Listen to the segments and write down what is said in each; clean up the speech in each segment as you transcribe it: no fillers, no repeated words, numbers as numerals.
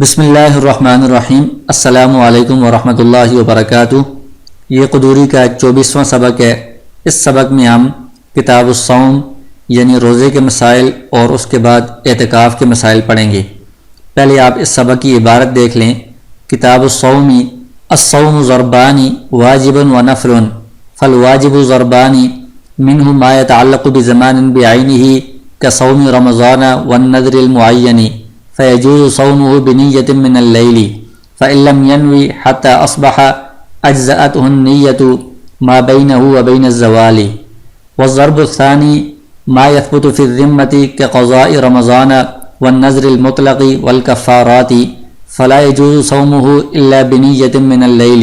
بسم اللہ الرحمن الرحیم۔ السلام علیکم ورحمۃ اللہ وبرکاتہ۔ یہ قدوری کا 24واں سبق ہے۔ اس سبق میں ہم کتاب الصوم یعنی روزے کے مسائل اور اس کے بعد اعتکاف کے مسائل پڑھیں گے۔ پہلے آپ اس سبق کی عبارت دیکھ لیں۔ کتاب الصوم الصوم ضربان واجب و نفل فالواجب ضربان منہ ما يتعلق بزمان بعینہ كصوم رمضان والنذر المعین فيجوز صومه بنية من الليل فإن لم ينوي حتى أصبح أجزأته النية ما بينه وبين الزوال. والضرب الثاني ما يثبت في الذمة كقضاء رمضان والنذر المطلق والكفارات فلا يجوز صومه إلا بنية من الليل،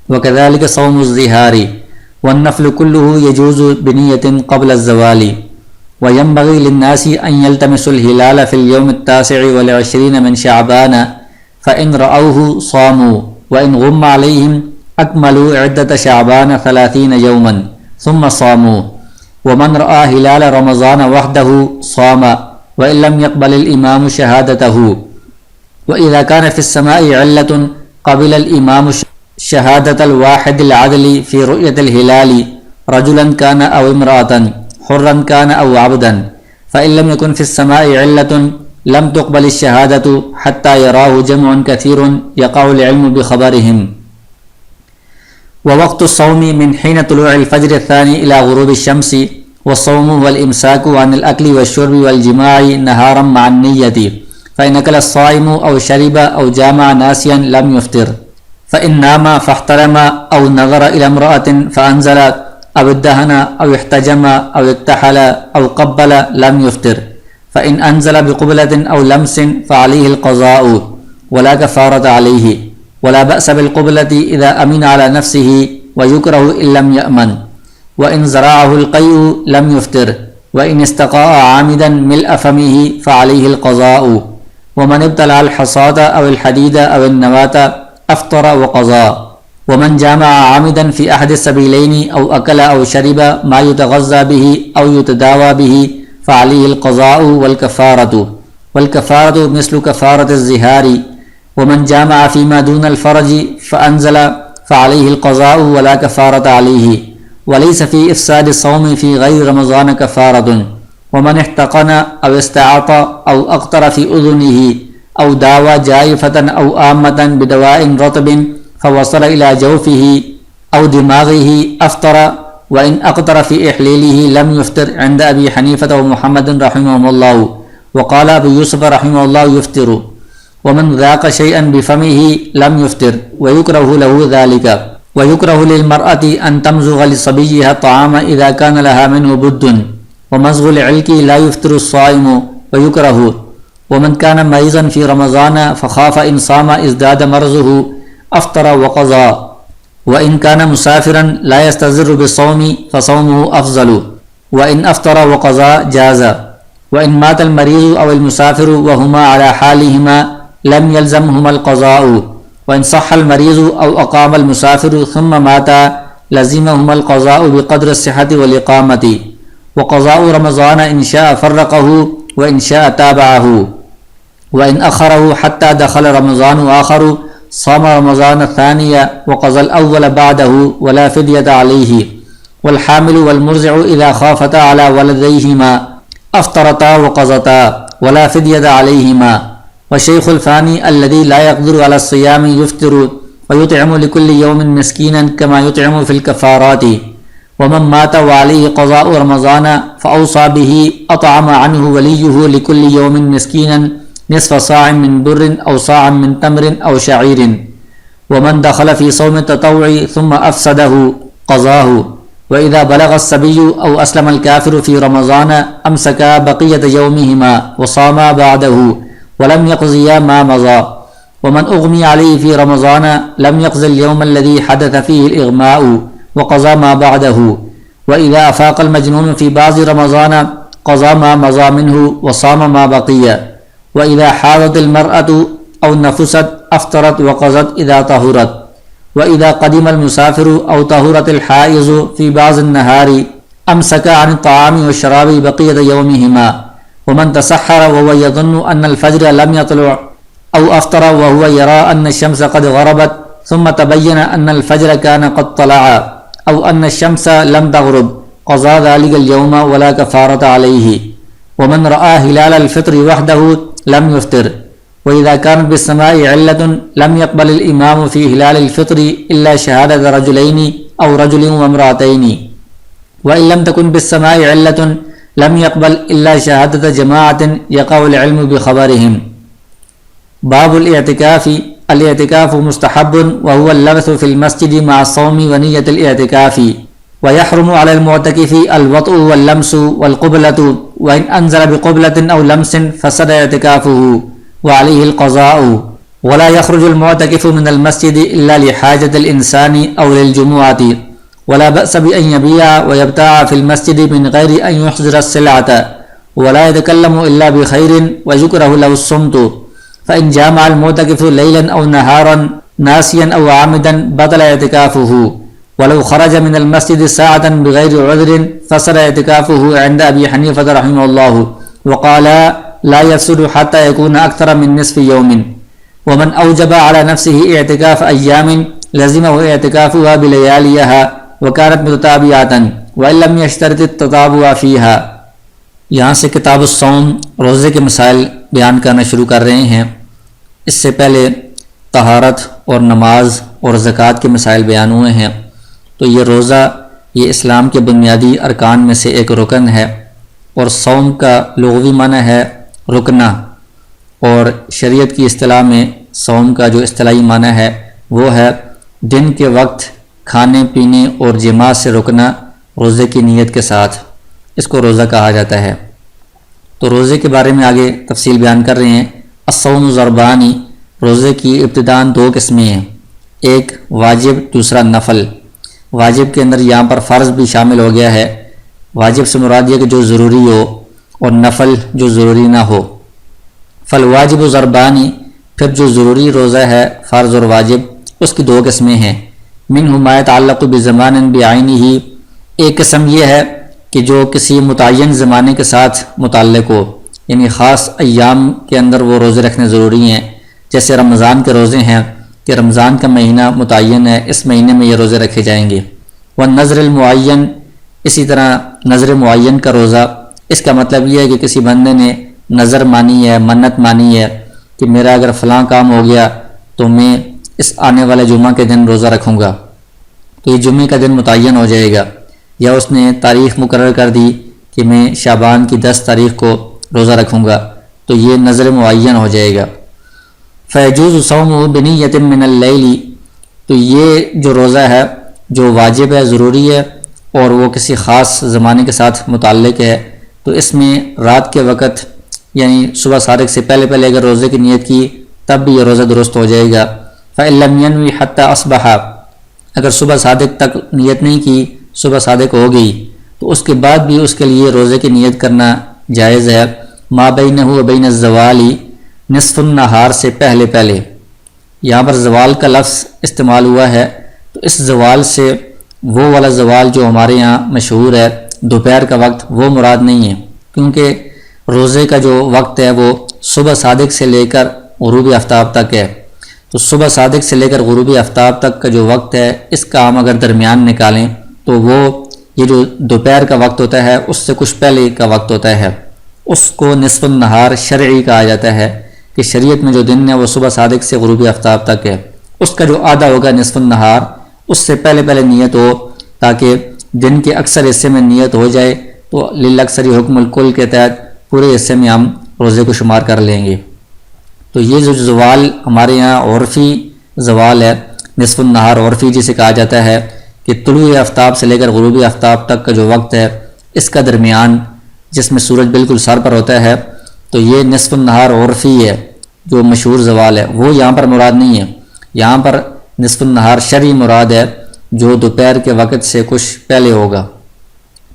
وكذلك صوم الظهار، والنفل كله يجوز بنية قبل الزوال. وينبغي للناس أن يلتمسوا الهلال في اليوم 29 من شعبان فإن رأوه صاموا وإن غم عليهم أكملوا عدة شعبان 30 يوما ثم صاموا. ومن رأى هلال رمضان وحده صام وإن لم يقبل الإمام شهادته. وإذا كان في السماء علة قبل الإمام شهادة الواحد العدل في رؤية الهلال رجلا كان أو امرأة حرا كان أو عبدا، فإن لم يكن في السماء علة لم تقبل الشهادة حتى يراه جمع كثير يقع العلم بخبرهم. ووقت الصوم من حين طلوع الفجر الثاني إلى غروب الشمس، والصوم والإمساك عن الأكل والشرب والجماع نهارا مع النية، فإن أكل الصائم أو شرب أو جامع ناسيا لم يفطر، فإن نام فاحترم أو نظر إلى امرأة فأنزل أو ادهن أو احتجم أو اكتحل أو قبل لم يفطر، فإن أنزل بقبلة أو لمس فعليه القضاء ولا كفارة عليه، ولا بأس بالقبلة إذا أمن على نفسه ويكره إن لم يأمن، وإن زرعه القيء لم يفطر، وإن استقاء عامدا ملء فمه فعليه القضاء، ومن ابتلع الحصاة أو الحديد أو النواة أفطر وقضى. ومن جامع عامدا في أحد السبيلين أو أكل أو شرب ما يتغذى به أو يتداوى به فعليه القضاء والكفارة مثل كفارة الزهار. ومن جامع فيما دون الفرج فأنزل فعليه القضاء ولا كفارة عليه، وليس في إفساد الصوم في غير رمضان كفارة. ومن احتقن أو استعطى أو أقطر في أذنه أو داوى جائفة أو آمة بدواء رطب فوصل إلى جوفه أو دماغه أفطر، وإن أقطر في إحليله لم يفطر عند أبي حنيفة ومحمد رحمهم الله، وقال أبو يوسف رحمه الله يفطر. ومن ذاق شيئا بفمه لم يفطر ويكره له ذلك. ويكره للمرأة أن تمزغ لصبيها الطعام إذا كان لها منه بد، ومزغ العلك لا يفطر الصائم ويكره. ومن كان مريضا في رمضان فخاف إن صام ازداد مرضه أفطر وقضى. وإن كان مسافرا لا يستضر بالصوم فصومه أفضل، وإن أفطر وقضى جاز. وإن مات المريض أو المسافر وهما على حالهما لم يلزمهما القضاء، وإن صح المريض أو أقام المسافر ثم مات لزمهما القضاء بقدر الصحة والإقامة. وقضاء رمضان إن شاء فرقه وإن شاء تابعه، وإن أخره حتى دخل رمضان آخر صام رمضان الثانية وقضى الأول بعده ولا فدية عليه. والحامل والمرضع إذا خافتا على ولديهما أفطرتا وقضتا ولا فدية عليهما. والشيخ الفاني الذي لا يقدر على الصيام يفطر ويطعم لكل يوم مسكينا كما يطعم في الكفارات. ومن مات وعليه قضاء رمضان فأوصى به أطعم عنه وليه لكل يوم مسكينا نصف صاع من بر أو صاع من تمر أو شعير. ومن دخل في صوم التطوع ثم أفسده قضاه. وإذا بلغ الصبي أو أسلم الكافر في رمضان أمسكا بقية يومهما وصاما بعده ولم يقضيا ما مضى. ومن أغمي عليه في رمضان لم يقضي اليوم الذي حدث فيه الإغماء وقضى ما بعده. وإذا أفاق المجنون في بعض رمضان قضى ما مضى منه وصام ما بقي. وإذا حاضت المرأة أو نفست أفطرت وقضت إذا طهرت. وإذا قدم المسافر أو طهرت الحائض في بعض النهار أمسك عن الطعام والشراب بقية يومهما. ومن تسحر وهو يظن أن الفجر لم يطلع أو أفطر وهو يرى أن الشمس قد غربت ثم تبين أن الفجر كان قد طلع أو أن الشمس لم تغرب قضى ذلك اليوم ولا كفارة عليه. ومن رأى هلال الفطر وحده لم يفطر. وإذا كانت بالسماء علة لم يقبل الإمام في هلال الفطر إلا شهادة رجلين أو رجل وامرأتين. وإن لم تكن بالسماء علة لم يقبل إلا شهادة جماعة يقع العلم بخبرهم. باب الاعتكاف. الاعتكاف مستحب وهو اللبث في المسجد مع الصوم ونية الاعتكاف. ويحرم على المعتكف الوطء واللمس والقبلة، وإن أنزل بقبلة أو لمس فسد اعتكافه وعليه القضاء. ولا يخرج المعتكف من المسجد إلا لحاجة الإنسان أو للجمعة. ولا بأس بأن يبيع ويبتاع في المسجد من غير أن يحضر السلعة. ولا يتكلم إلا بخير ويكره له الصمت. فإن جامع المعتكف ليلا أو نهارا ناسيا أو عامدا بطل اعتكافه. ولو خرج من المسجد ساعة بغير عذر فسد اعتكافه عند أبي حنيفة رحمه الله، وقال لا يفسد حتى يكون أكثر من نصف يوم. ومن أوجب على نفسه اعتكاف أيام لزمه اعتكافها بلياليها وكانت متتابعة وإن لم يشترط التتابع فيها. یہاں سے کتاب الصوم روزے کے مسائل بیان کرنا شروع کر رہے ہیں۔ اس سے پہلے طہارت اور نماز اور زکوٰۃ کے مسائل بیان ہوئے ہیں۔ تو یہ روزہ یہ اسلام کے بنیادی ارکان میں سے ایک رکن ہے، اور صوم کا لغوی معنی ہے رکنا، اور شریعت کی اصطلاح میں صوم کا جو اصطلاحی معنی ہے وہ ہے دن کے وقت کھانے پینے اور جماع سے رکنا روزے کی نیت کے ساتھ، اس کو روزہ کہا جاتا ہے۔ تو روزے کے بارے میں آگے تفصیل بیان کر رہے ہیں۔ الصوم ضربانی، روزے کی ابتداءً دو قسمیں ہیں، ایک واجب دوسرا نفل۔ واجب کے اندر یہاں پر فرض بھی شامل ہو گیا ہے، واجب سے مراد یہ کہ جو ضروری ہو، اور نفل جو ضروری نہ ہو۔ فالواجب ضربانی، پھر جو ضروری روزہ ہے فرض اور واجب اس کی دو قسمیں ہیں۔ منہ ما یتعلق بزمان بعینہ، ایک قسم یہ ہے کہ جو کسی متعین زمانے کے ساتھ متعلق ہو، یعنی خاص ایام کے اندر وہ روزے رکھنے ضروری ہیں، جیسے رمضان کے روزے ہیں کہ رمضان کا مہینہ متعین ہے، اس مہینے میں یہ روزے رکھے جائیں گے۔ والنذر المعین، اسی طرح نذر معین کا روزہ، اس کا مطلب یہ ہے کہ کسی بندے نے نظر مانی ہے، منت مانی ہے کہ میرا اگر فلاں کام ہو گیا تو میں اس آنے والے جمعہ کے دن روزہ رکھوں گا، تو یہ جمعے کا دن متعین ہو جائے گا، یا اس نے تاریخ مقرر کر دی کہ میں شعبان کی 10 تاریخ کو روزہ رکھوں گا، تو یہ نظر معین ہو جائے گا۔ فیجوز صومہ بنیۃ من اللیل، تو یہ جو روزہ ہے جو واجب ہے ضروری ہے اور وہ کسی خاص زمانے کے ساتھ متعلق ہے، تو اس میں رات کے وقت یعنی صبح صادق سے پہلے اگر روزے کی نیت کی تب بھی یہ روزہ درست ہو جائے گا۔ فإن لم ينوي حتى أصبح، اگر صبح صادق تک نیت نہیں کی، صبح صادق ہو گئی تو اس کے بعد بھی اس کے لیے روزے کی نیت کرنا جائز ہے۔ ما بینہ و بین الزوال، نصف النہار سے پہلے، یہاں پر زوال کا لفظ استعمال ہوا ہے، تو اس زوال سے وہ والا زوال جو ہمارے یہاں مشہور ہے دوپہر کا وقت، وہ مراد نہیں ہے، کیونکہ روزے کا جو وقت ہے وہ صبح صادق سے لے کر غروب آفتاب تک ہے۔ تو صبح صادق سے لے کر غروب آفتاب تک کا جو وقت ہے، اس کا ہم اگر درمیان نکالیں تو وہ یہ جو دوپہر کا وقت ہوتا ہے اس سے کچھ پہلے کا وقت ہوتا ہے، اس کو نصف النہار شرعی کہا جاتا ہے، کہ شریعت میں جو دن ہے وہ صبح صادق سے غروب آفتاب تک ہے، اس کا جو آدھا ہوگا نصف النہار، اس سے پہلے نیت ہو، تاکہ دن کے اکثر حصے میں نیت ہو جائے تو للاکثر حکم الکل کے تحت پورے حصے میں ہم روزے کو شمار کر لیں گے۔ تو یہ جو زوال ہمارے یہاں عرفی زوال ہے، نصف النہار عرفی جسے کہا جاتا ہے، کہ طلوع آفتاب سے لے کر غروب آفتاب تک کا جو وقت ہے اس کا درمیان جس میں سورج بالکل سر پر ہوتا ہے، تو یہ نصف النہار عرفی ہے جو مشہور زوال ہے، وہ یہاں پر مراد نہیں ہے۔ یہاں پر نصف النہار شرعی مراد ہے جو دوپہر کے وقت سے کچھ پہلے ہوگا،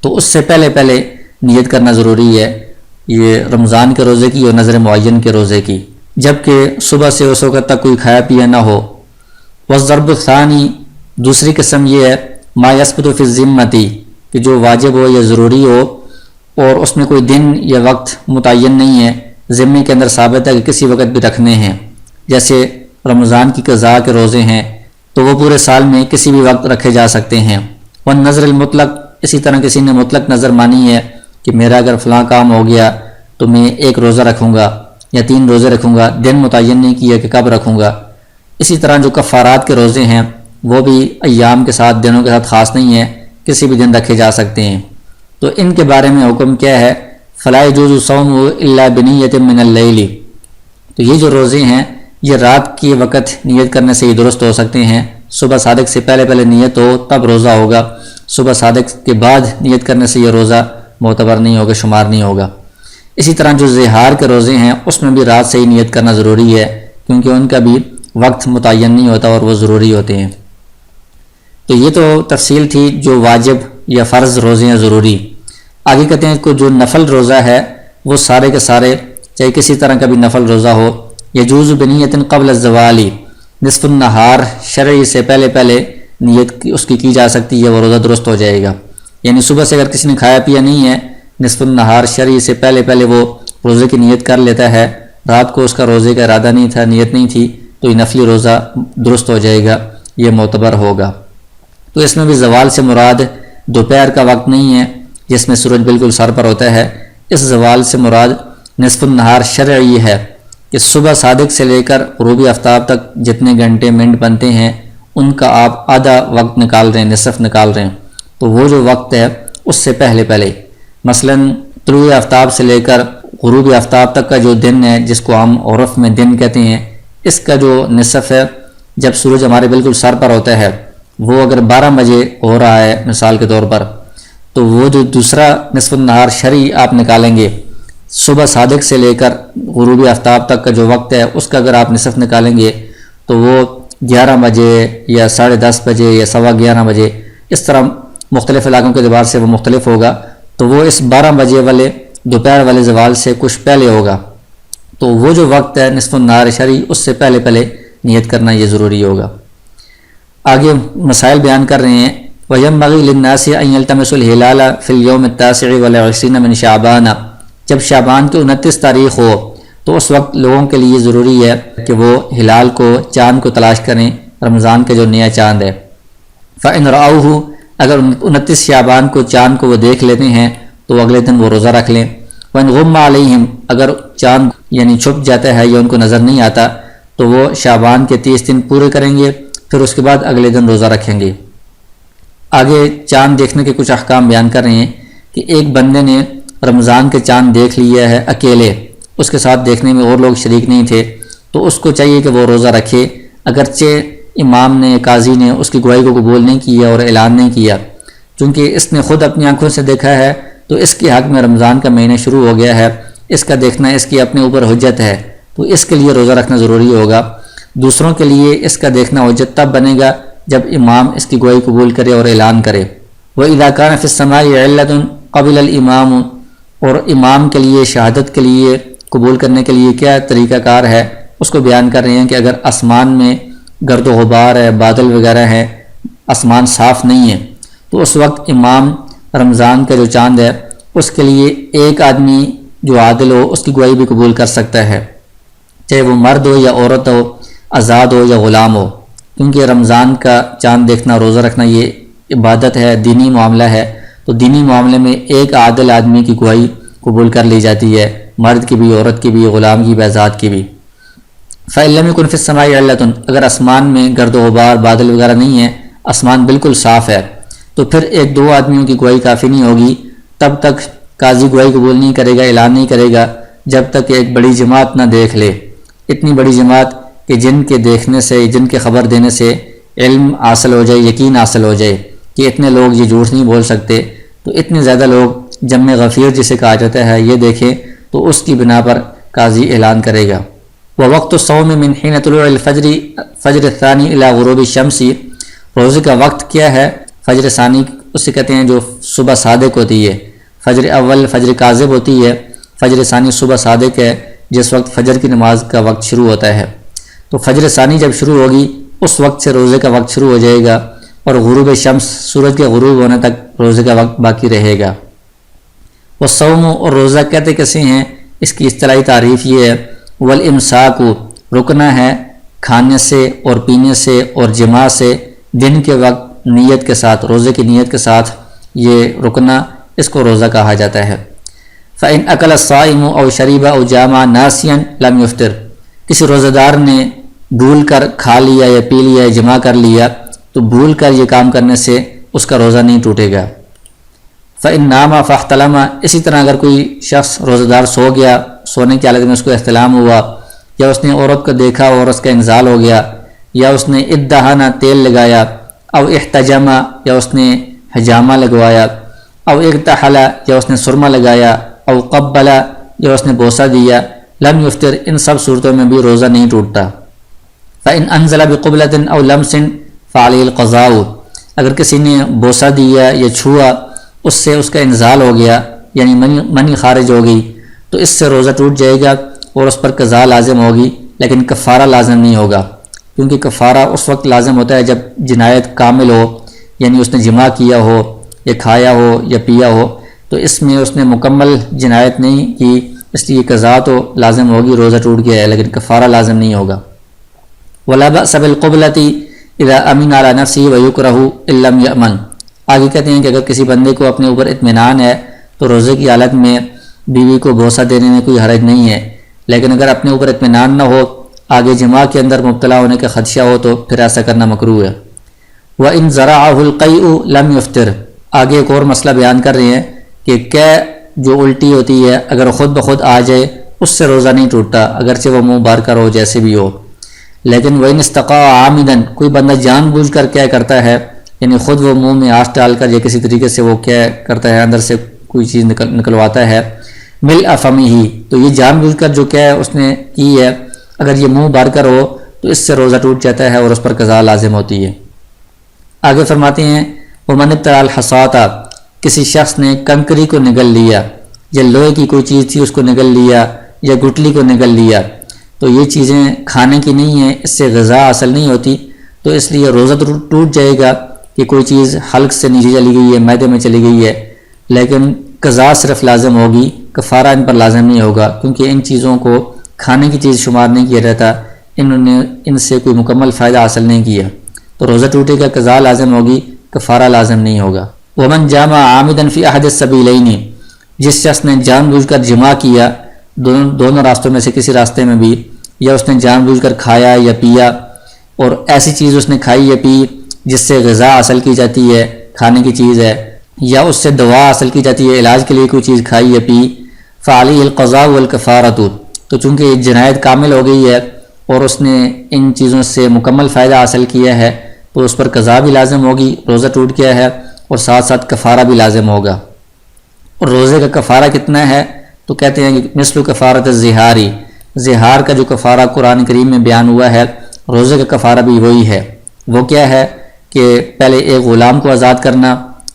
تو اس سے پہلے نیت کرنا ضروری ہے، یہ رمضان کے روزے کی اور نظر معین کے روزے کی، جبکہ صبح سے اس وقت تک کوئی کھایا پیا نہ ہو۔ والضرب الثانی، دوسری قسم یہ ہے ما یثبت فی الذمتی، کہ جو واجب ہو یا ضروری ہو اور اس میں کوئی دن یا وقت متعین نہیں ہے، ذمے کے اندر ثابت ہے کہ کسی وقت بھی رکھنے ہیں، جیسے رمضان کی قضاء کے روزے ہیں تو وہ پورے سال میں کسی بھی وقت رکھے جا سکتے ہیں۔ والنظر المطلق، اسی طرح کسی نے مطلق نظر مانی ہے کہ میرا اگر فلاں کام ہو گیا تو میں 1 روزہ رکھوں گا یا 3 روزے رکھوں گا، دن متعین نہیں کیا کہ کب رکھوں گا۔ اسی طرح جو کفارات کے روزے ہیں وہ بھی ایام کے ساتھ، دنوں کے ساتھ خاص نہیں ہے، کسی بھی دن رکھے جا سکتے ہیں۔ تو ان کے بارے میں حکم کیا ہے؟ فلا يجوز الصوم الا بنیۃ من اللیل، تو یہ جو روزے ہیں یہ رات کے وقت نیت کرنے سے ہی درست ہو سکتے ہیں۔ صبح صادق سے پہلے نیت ہو تب روزہ ہوگا، صبح صادق کے بعد نیت کرنے سے یہ روزہ معتبر نہیں ہوگا، شمار نہیں ہوگا۔ اسی طرح جو ظہار کے روزے ہیں اس میں بھی رات سے ہی نیت کرنا ضروری ہے، کیونکہ ان کا بھی وقت متعین نہیں ہوتا اور وہ ضروری ہوتے ہیں۔ تو یہ تو تفصیل تھی جو واجب یا فرض روزے ہیں ضروری۔ آگے کہتے ہیں کہ جو نفل روزہ ہے وہ سارے کے سارے، چاہے کسی طرح کا بھی نفل روزہ ہو، یجوز بنیت قبل الزوال، نصف النہار شرعی سے پہلے نیت اس کی جا سکتی ہے، وہ روزہ درست ہو جائے گا۔ یعنی صبح سے اگر کسی نے کھایا پیا نہیں ہے، نصف النہار شرعی سے پہلے وہ روزے کی نیت کر لیتا ہے، رات کو اس کا روزے کا ارادہ نہیں تھا، نیت نہیں تھی، تو یہ نفلی روزہ درست ہو جائے گا، یہ معتبر ہوگا۔ تو اس میں بھی زوال سے مراد دوپہر کا وقت نہیں ہے جس میں سورج بالکل سر پر ہوتا ہے، اس زوال سے مراد نصف النہار شرعی ہے کہ صبح صادق سے لے کر غروب آفتاب تک جتنے گھنٹے منٹ بنتے ہیں ان کا آپ آدھا وقت نکال رہے ہیں، نصف نکال رہے ہیں، تو وہ جو وقت ہے اس سے پہلے مثلا طلوع آفتاب سے لے کر غروب آفتاب تک کا جو دن ہے جس کو ہم عرف میں دن کہتے ہیں، اس کا جو نصف ہے جب سورج ہمارے بالکل سر پر ہوتا ہے، وہ اگر 12 بجے ہو رہا ہے مثال کے طور پر، تو وہ جو دوسرا نصف النہار شرعی آپ نکالیں گے صبح صادق سے لے کر غروب آفتاب تک کا جو وقت ہے اس کا اگر آپ نصف نکالیں گے تو وہ 11 بجے یا 10:30 بجے یا 11:15 بجے، اس طرح مختلف علاقوں کے اعتبار سے وہ مختلف ہوگا، تو وہ اس 12 بجے والے دوپہر والے زوال سے کچھ پہلے ہوگا، تو وہ جو وقت ہے نصف النہار شرعی اس سے پہلے نیت کرنا یہ ضروری ہوگا۔ آگے مسائل بیان کر رہے ہیں، وَيَنبَغِي لِلنَّاسِ أَن يَلْتَمِسُوا الْهِلَالَ فِي الْيَوْمِ التَّاسِعِ وَالْعِشْرِينَ مِنْ شَعْبَانَ، جب شعبان کی 29 تاریخ ہو تو اس وقت لوگوں کے لیے ضروری ہے کہ وہ ہلال کو، چاند کو تلاش کریں، رمضان کا جو نیا چاند ہے۔ فَإِنْ رَأَوْهُ، اگر 29 شعبان کو چاند کو وہ دیکھ لیتے ہیں تو اگلے دن وہ روزہ رکھ لیں۔ وَإِنْ غُمَّ عَلَيْهِمْ، اگر چاند یعنی چھپ جاتا ہے یا ان کو نظر نہیں آتا تو وہ شعبان کے 30 دن پورے کریں گے، پھر اس کے بعد اگلے دن روزہ رکھیں گے۔ آگے چاند دیکھنے کے کچھ احکام بیان کر رہے ہیں کہ ایک بندے نے رمضان کے چاند دیکھ لیا ہے اکیلے، اس کے ساتھ دیکھنے میں اور لوگ شریک نہیں تھے، تو اس کو چاہیے کہ وہ روزہ رکھے، اگرچہ امام نے، قاضی نے اس کی گواہی کو قبول نہیں کیا اور اعلان نہیں کیا، چونکہ اس نے خود اپنی آنکھوں سے دیکھا ہے تو اس کے حق میں رمضان کا مہینہ شروع ہو گیا ہے، اس کا دیکھنا اس کی اپنے اوپر حجت ہے، تو اس کے لیے روزہ رکھنا ضروری ہوگا۔ دوسروں کے لیے اس کا دیکھنا حجت تب بنے گا جب امام اس کی گواہی قبول کرے اور اعلان کرے۔ وَإِذَا كَانَ فِي السَّمَاءِ عِلَّةٌ قَبِلَ الْإِمَامُ، اور امام کے لیے شہادت کے لیے قبول کرنے کے لیے کیا طریقہ کار ہے اس کو بیان کر رہے ہیں کہ اگر آسمان میں گرد و غبار ہے، بادل وغیرہ ہیں، آسمان صاف نہیں ہے، تو اس وقت امام رمضان کا جو چاند ہے اس کے لیے ایک آدمی جو عادل ہو اس کی گواہی بھی قبول کر سکتا ہے، چاہے وہ مرد ہو یا عورت ہو، آزاد ہو یا غلام ہو، کیونکہ رمضان کا چاند دیکھنا، روزہ رکھنا یہ عبادت ہے، دینی معاملہ ہے، تو دینی معاملے میں ایک عادل آدمی کی گواہی قبول کر لی جاتی ہے، مرد کی بھی، عورت کی بھی، غلام کی بھی، آزاد کی بھی۔ فَإِن لَمْ يَكُنْ فِي السَّمَاءِ عِلَّةٌ، اگر آسمان میں گرد و غبار، بادل وغیرہ نہیں ہے، آسمان بالکل صاف ہے، تو پھر 1-2 آدمیوں کی گواہی کافی نہیں ہوگی، تب تک قاضی گواہی قبول نہیں کرے گا، اعلان نہیں کرے گا جب تک کہ ایک بڑی جماعت نہ دیکھ لے، اتنی بڑی جماعت کہ جن کے دیکھنے سے، جن کے خبر دینے سے علم حاصل ہو جائے، یقین حاصل ہو جائے کہ اتنے لوگ یہ جھوٹ نہیں بول سکتے، تو اتنے زیادہ لوگ جمع غفیر جسے کہا جاتا ہے یہ دیکھیں تو اس کی بنا پر قاضی اعلان کرے گا۔ وَوَقْتُ الصَّوْمِ مِنْ حِينَ طُلُوعِ الْفَجْرِ فجر الثانی الی غروب الشمس، روزے کا وقت کیا ہے؟ فجر ثانی اسے کہتے ہیں جو صبح صادق ہوتی ہے، فجر اول فجر کاذب ہوتی ہے، فجر ثانی صبح صادق ہے جس وقت فجر کی نماز کا وقت شروع ہوتا ہے، تو فجر ثانی جب شروع ہوگی اس وقت سے روزے کا وقت شروع ہو جائے گا اور غروب شمس، سورج کے غروب ہونے تک روزے کا وقت باقی رہے گا۔ والصوم، اور روزہ کہتے کیسے ہیں، اس کی اصطلاحی تعریف یہ ہے، والامساک، رکنا ہے کھانے سے اور پینے سے اور جماع سے دن کے وقت نیت کے ساتھ، روزے کی نیت کے ساتھ یہ رکنا، اس کو روزہ کہا جاتا ہے۔ فَإِنْ أَكَلَ الصَّائِمُ أَوْ شَرِبَ أَوْ جَامَعَ نَاسِيًا لَمْ يُفْطِرْ، کسی روزہ دار نے بھول کر کھا لیا یا پی لیا یا جماع کر لیا تو بھول کر یہ کام کرنے سے اس کا روزہ نہیں ٹوٹے گا۔ فَإِنْ نَامَ فَاحْتَلَمَ، اسی طرح اگر کوئی شخص روزہ دار سو گیا، سونے کی حالت میں اس کو احتلام ہوا، یا اس نے عورت کو دیکھا اور اس کا انزال ہو گیا، یا اس نے ادہانہ تیل لگایا، او احتجامہ یا اس نے حجامہ لگوایا، او اغتحل یا اس نے سرما لگایا، او قبل یا اس نے بوسہ دیا، لم یفطر، ان سب صورتوں میں بھی روزہ نہیں ٹوٹتا۔ فَإِنْ أَنزَلَ بِقُبْلَةٍ أَوْ لَمْسٍ فَعَلَيْهِ الْقَضَاءُ، اگر کسی نے بوسہ دیا یا چھوا، اس سے اس کا انزال ہو گیا یعنی منی خارج ہو گئی، تو اس سے روزہ ٹوٹ جائے گا اور اس پر قضا لازم ہوگی، لیکن کفارہ لازم نہیں ہوگا، کیونکہ کفارہ اس وقت لازم ہوتا ہے جب جنایت کامل ہو، یعنی اس نے جماع کیا ہو یا کھایا ہو یا پیا ہو، تو اس میں اس نے مکمل جنایت نہیں کی، اس لیے قضا تو لازم ہوگی، روزہ ٹوٹ گیا ہے لیکن کفارہ لازم نہیں ہوگا۔ وَلَا بَأْسَ بِالْقُبْلَةِ اذا امن علی نفسی ویکرہ ان لم یأمن، آگے کہتے ہیں کہ اگر کسی بندے کو اپنے اوپر اطمینان ہے تو روزے کی حالت میں بیوی کو بوسہ دینے میں کوئی حرج نہیں ہے، لیکن اگر اپنے اوپر اطمینان نہ ہو، آگے جماع کے اندر مبتلا ہونے کا خدشہ ہو، تو پھر ایسا کرنا مکروہ ہے۔ وَإِن زَرَعَهُ الْقَيْءُ لَمْ يُفْطِرْ، آگے ایک اور مسئلہ بیان کر رہے ہیں کہ کیا جو الٹی ہوتی ہے اگر خود بخود آ جائے اس سے روزہ نہیں ٹوٹتا، اگرچہ وہ منہ بھر کر ہو جیسے بھی ہو، لیکن وَإِنْ اسْتَقَاءَ عَامِدًا، کوئی بندہ جان بوجھ کر کیا کرتا ہے، یعنی خود وہ منہ میں آنچ ڈال کر یا کسی طریقے سے وہ کیا کرتا ہے، اندر سے کوئی چیز نکلواتا ہے، مِلْءَ فَمِهِ، تو یہ جان بوجھ کر جو کیا اس نے کی ہے، اگر یہ منہ بھر کر ہو تو اس سے روزہ ٹوٹ جاتا ہے اور اس پر قضا لازم ہوتی ہے۔ آگے فرماتے ہیں وَمَنِ ابْتَلَعَ الْحَصَاةَ، کسی شخص نے کنکری کو نگل لیا یا لوہے کی کوئی چیز تھی اس کو نگل لیا یا گٹلی کو نگل لیا، تو یہ چیزیں کھانے کی نہیں ہیں، اس سے غذا حاصل نہیں ہوتی، تو اس لیے روزہ ٹوٹ جائے گا کہ کوئی چیز حلق سے نیچے چلی گئی ہے، معدے میں چلی گئی ہے، لیکن قضا صرف لازم ہوگی، کفارہ ان پر لازم نہیں ہوگا، کیونکہ ان چیزوں کو کھانے کی چیز شمار نہیں کیا جاتا، انہوں نے ان سے کوئی مکمل فائدہ حاصل نہیں کیا، تو روزہ ٹوٹے گا، قضا لازم ہوگی، کفارہ لازم نہیں ہوگا۔ ومن جامع عامدا فی احد السبیلین، جس شخص نے جان بوجھ کر جماع کیا دونوں راستوں میں سے کسی راستے میں بھی، یا اس نے جان بوجھ کر کھایا یا پیا اور ایسی چیز اس نے کھائی یا پی جس سے غذا حاصل کی جاتی ہے، کھانے کی چیز ہے، یا اس سے دوا حاصل کی جاتی ہے، علاج کے لیے کوئی چیز کھائی یا پی، فعلیہ القضاء والکفارۃ، تو چونکہ یہ جنایت کامل ہو گئی ہے اور اس نے ان چیزوں سے مکمل فائدہ حاصل کیا ہے تو اس پر قضا بھی لازم ہوگی، روزہ ٹوٹ گیا ہے، اور ساتھ ساتھ کفارہ بھی لازم ہوگا۔ اور روزے کا کفارہ کتنا ہے تو کہتے ہیں کہ مثل کفارت الظہاری، زہار کا جو کفارہ قرآن کریم میں بیان ہوا ہے، روزے کا کفارہ بھی وہی ہے۔ وہ کیا ہے کہ پہلے ایک غلام کو آزاد کرنا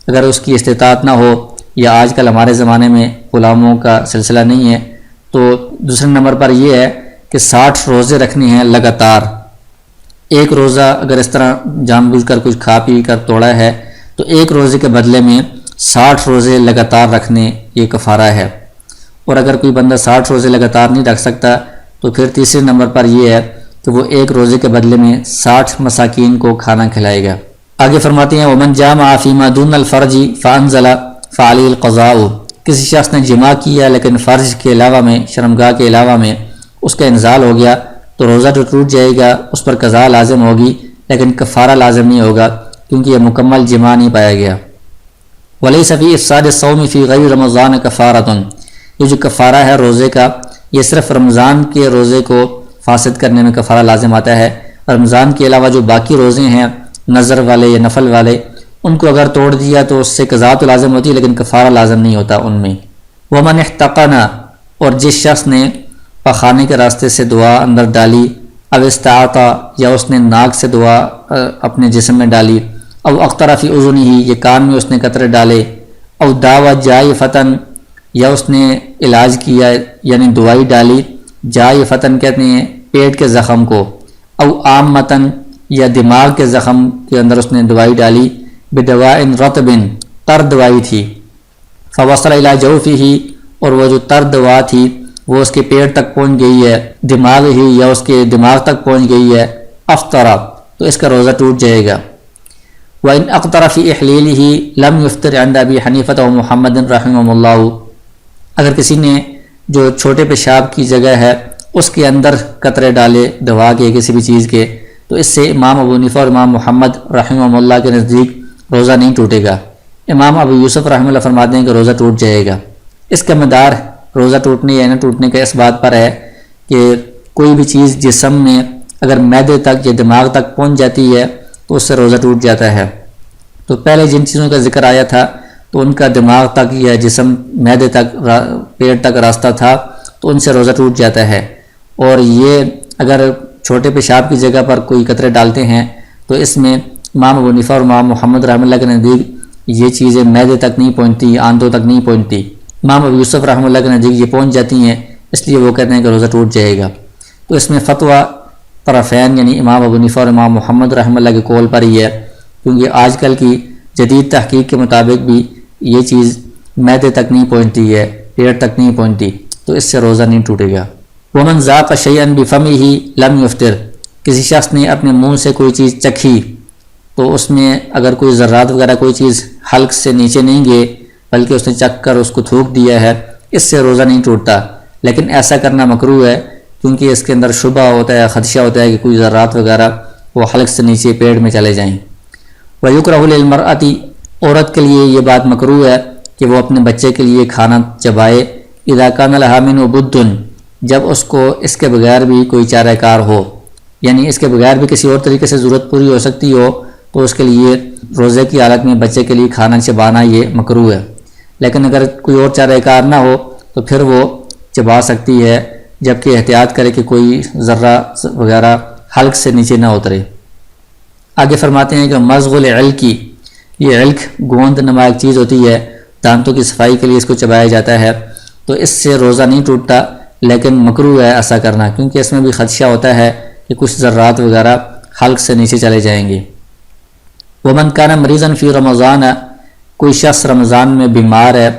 اگر اس کی استطاعت نہ ہو، یا آج کل ہمارے زمانے میں غلاموں کا سلسلہ نہیں ہے، تو دوسرے نمبر پر یہ ہے کہ 60 روزے رکھنے ہیں لگاتار۔ ایک روزہ اگر اس طرح جان بوجھ کر کچھ کھا پی کر توڑا ہے تو ایک روزے کے بدلے میں 60 روزے لگاتار رکھنے یہ کفارہ ہے۔ اور اگر کوئی بندہ 60 روزے لگاتار نہیں رکھ سکتا تو پھر تیسرے نمبر پر یہ ہے کہ وہ ایک روزے کے بدلے میں 60 مساکین کو کھانا کھلائے گا۔ آگے فرماتے ہیں ومن جامع فیما دون الفرج فانزل فعلیہ القضاء، کسی شخص نے جماع کیا لیکن فرج کے علاوہ میں، شرمگاہ کے علاوہ میں اس کا انزال ہو گیا تو روزہ تو ٹوٹ جائے گا، اس پر قضا لازم ہوگی لیکن کفارہ لازم نہیں ہوگا کیونکہ یہ مکمل جماع نہیں پایا گیا۔ ولیس فی افساد الصوم فی غیر رمضان کفارۃ، یہ جو کفارہ ہے روزے کا یہ صرف رمضان کے روزے کو فاسد کرنے میں کفارہ لازم آتا ہے، رمضان کے علاوہ جو باقی روزے ہیں نظر والے یا نفل والے ان کو اگر توڑ دیا تو اس سے قضا تو لازم ہوتی ہے لیکن کفارہ لازم نہیں ہوتا ان میں۔ ومن احتقن، اور جس شخص نے پخانے کے راستے سے دعا اندر ڈالی، او استعطا، یا اس نے ناک سے دعا اپنے جسم میں ڈالی، او اقترا فی اذنہ، یہ کان میں اس نے قطرے ڈالے، او داوا جائے فتن، یا اس نے علاج کیا یعنی دوائی ڈالی، جائے فتن کہتے ہیں پیٹ کے زخم کو، او عام متن، یا دماغ کے زخم کے اندر اس نے دوائی ڈالی، بدواء رطب، تر دوائی تھی، فوصل الی جوفہ، اور وہ جو تر دوا تھی وہ اس کے پیٹ تک پہنچ گئی ہے، دماغ ہی یا اس کے دماغ تک پہنچ گئی ہے، افطر، تو اس کا روزہ ٹوٹ جائے گا۔ وَإِنْ أَقْتَرَ فِي إِحْلِيلِهِ لَمْ يُفْطِرْ عِنْدَ أَبِي حَنِيفَةَ وَمُحَمَّدٍ رحمهم اللہ۔ اگر کسی نے جو چھوٹے پیشاب کی جگہ ہے اس کے اندر قطرے ڈالے دوا کے کسی بھی چیز کے، تو اس سے امام ابو حنیفہ اور امام محمد رحمہ اللہ کے نزدیک روزہ نہیں ٹوٹے گا۔ امام ابو یوسف رحمہ اللہ فرماتے ہیں کہ روزہ ٹوٹ جائے گا۔ اس کا مدار روزہ ٹوٹنے یا نہ ٹوٹنے کا اس بات پر ہے کہ کوئی بھی چیز جسم میں اگر معدے تک یا دماغ تک پہنچ جاتی ہے تو اس سے روزہ ٹوٹ جاتا ہے۔ تو پہلے جن چیزوں کا ذکر آیا تھا تو ان کا دماغ تک یا جسم معدے تک پیٹ تک راستہ تھا تو ان سے روزہ ٹوٹ جاتا ہے، اور یہ اگر چھوٹے پیشاب کی جگہ پر کوئی قطرے ڈالتے ہیں تو اس میں امام ابو حنیفہ اور امام محمد رحمہ اللہ کے نزدیک یہ چیزیں معدے تک نہیں پہنچتی، آندوں تک نہیں پہنچتی۔ امام ابو یوسف رحمہ اللہ کے نزدیک یہ پہنچ جاتی ہیں، اس لیے وہ کہتے ہیں کہ روزہ ٹوٹ جائے گا۔ تو اس میں فتویٰ طرفین یعنی امام ابو حنیفہ اور امام محمد رحمہ اللہ کے قول پر ہی ہے، کیونکہ آج کل کی جدید تحقیق کے مطابق بھی یہ چیز معدے تک نہیں پہنچتی ہے، پیٹ تک نہیں پہنچتی، تو اس سے روزہ نہیں ٹوٹے گا۔ ومن ذاق شیئا بفمہ لم یفطر، کسی شخص نے اپنے منہ سے کوئی چیز چکھی تو اس میں اگر کوئی ذرات وغیرہ کوئی چیز حلق سے نیچے نہیں گئے بلکہ اس نے چکھ کر اس کو تھوک دیا ہے، اس سے روزہ نہیں ٹوٹتا، لیکن ایسا کرنا مکروہ ہے کیونکہ اس کے اندر شبہ ہوتا ہے، خدشہ ہوتا ہے کہ کوئی ذرات وغیرہ وہ حلق سے نیچے پیٹ میں چلے جائیں۔ وَيُكْرَهُ لِلْمَرْأَةِ، عورت کے لیے یہ بات مکروہ ہے کہ وہ اپنے بچے کے لیے کھانا چبائے، اذا كان لها منه بد، جب اس کو اس کے بغیر بھی کوئی چارہ کار ہو، یعنی اس کے بغیر بھی کسی اور طریقے سے ضرورت پوری ہو سکتی ہو تو اس کے لیے روزے کی حالت میں بچے کے لیے کھانا چبانا یہ مکروہ ہے، لیکن اگر کوئی اور چارہ کار نہ ہو تو پھر وہ چبا سکتی ہے، جبکہ احتیاط کرے کہ کوئی ذرہ وغیرہ حلق سے نیچے نہ اترے۔ آگے فرماتے ہیں کہ مضغ العلقی، یہ علق گوند نما ایک چیز ہوتی ہے، دانتوں کی صفائی کے لیے اس کو چبایا جاتا ہے، تو اس سے روزہ نہیں ٹوٹتا، لیکن مکروہ ہے ایسا کرنا کیونکہ اس میں بھی خدشہ ہوتا ہے کہ کچھ ذرات وغیرہ حلق سے نیچے چلے جائیں گے۔ ومن کان مریضا فی رمضان، کوئی شخص رمضان میں بیمار ہے